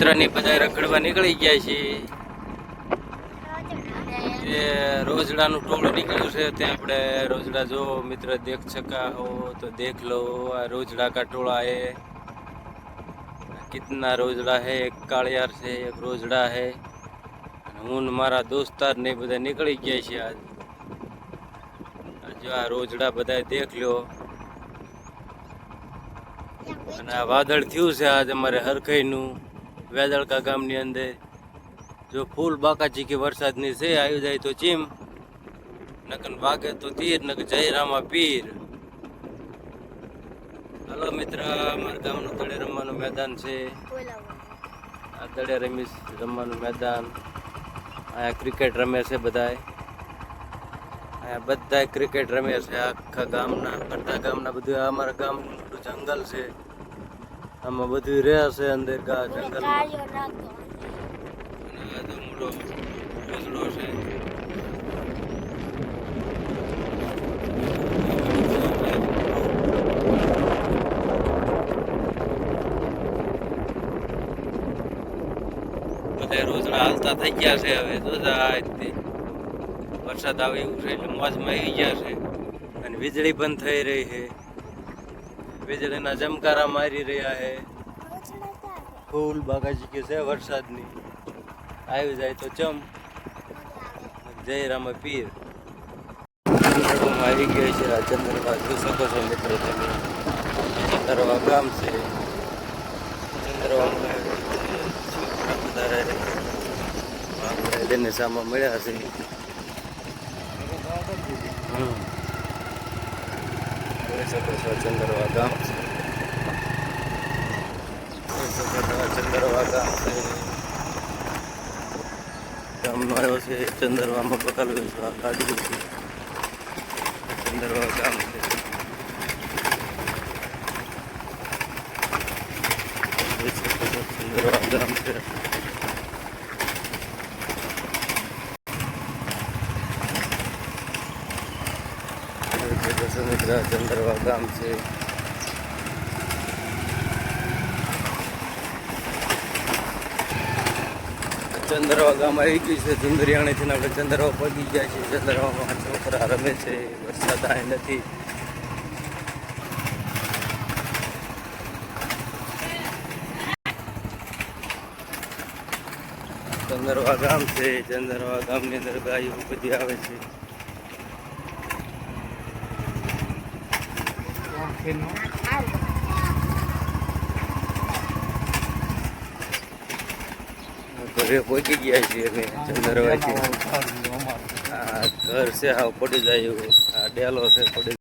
મિત્રની બધા રખડવા નીકળી ગયા છે. એ રોજડાનું ટોળું નીકળ્યું છે. ત્યાં આપણે રોજડા જો મિત્ર દેખ સકા હો તો देख लो. આ रोजड़ा का टोला है. कितना रोजड़ा है. एक कालियार से एक रोजड़ा है. હું મારા દોસ્તાર ને બધા નીકળી ગયા છે. આજ જો આ રોજડા બધા દેખ લ્યો. અને આ વાદળ થયું છે આજ અમારે હરખઈનું વેદળકા ગામની અંદર. જો ફૂલ બાકાજી કે વરસાદની છે આવી જાય તો ચીમ, નકન વાગે તો તીર, નક જય રામા પીર. હાલો મિત્ર, અમારા ગામનું દડે રમવાનું મેદાન છે. આ દડે રમવાનું મેદાન. અહીંયા ક્રિકેટ રમે છે બધાય. અહીંયા બધા ક્રિકેટ રમે છે આખા ગામના, કરતા ગામના બધું. અમારા ગામનું જંગલ છે, આમાં બધું રહે છે અંદર જંગલમાં. રોજડો છે. બધા રોજડા હાલતા થઈ ગયા છે. હવે તો વરસાદ આવે એવું છે એટલે મોજમાં આવી ગયા છે. અને વીજળી પણ થઈ રહી છે. વીજળીના ચમકારા મારી રહ્યા છે. ફૂલ બાગાજી કે છે વરસાદની. આવી જાય તો ચમ, જય રામા પીર. આવી ગઈ છે આ ચંદ્રવા. જોઈ શકો છો મિત્રો તમે. ચંદ્રવા ગામ છે. ચંદ્રવામાં તેને સામા મળ્યા છે. જોઈ શકો છો ચંદ્રવા ગામ છે. જોઈ શકો છો ચંદ્રવા ગામ છે. ગામનો આવ્યો છે ચંદ્રવામાં પકડ્યું છે. આ કાઢ્યું છે ચંદ્રવા ગામ છે. ચંદ્રવા ગામ છે. ચંદ્રવા ગામ છે. ચંદ્રવા ગામ આવી ગયું છે. ચંદ્રિયાણીથી આપણે ચંદ્રવા પગી ગયા છીએ. ચંદ્રવામાં છોકરા રમે છે. વરસાદ અહીં નથી. ચંદ્રવા ગામ છે. ચંદ્રવા ગામની અંદર ગાયો બધી આવે છે. ઘરે પહોંચી ગયા છીએ અમે ચંદ્રવાથી. આ ઘર છે, હાવ પડી જાય એવું. આ ડેલો છે પડી.